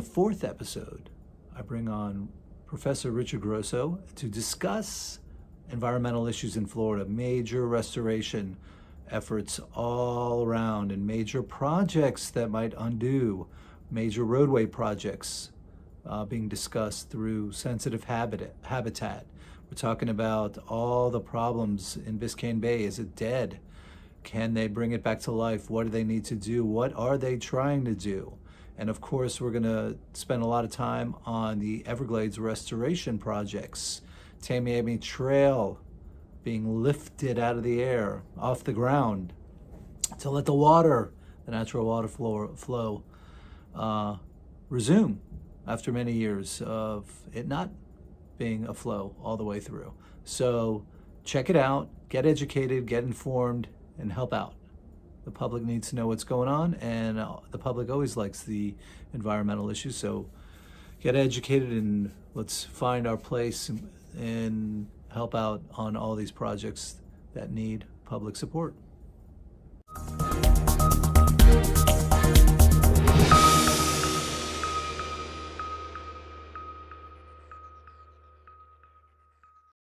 the fourth episode, I bring on Professor Richard Grosso to discuss environmental issues in Florida, major restoration efforts all around, and major projects that might undo major roadway projects being discussed through sensitive habitat. We're talking about all the problems in Biscayne Bay. Is it dead? Can they bring it back to life? What do they need to do? What are they trying to do? And of course, we're gonna spend a lot of time on the Everglades Restoration projects. Tamiami Trail being lifted out of the air, off the ground, to let the water, the natural water flow resume after many years of it not being a flow all the way through. So check it out, get educated, get informed, and help out. The public needs to know what's going on, and the public always likes the environmental issues. So get educated and let's find our place and help out on all these projects that need public support.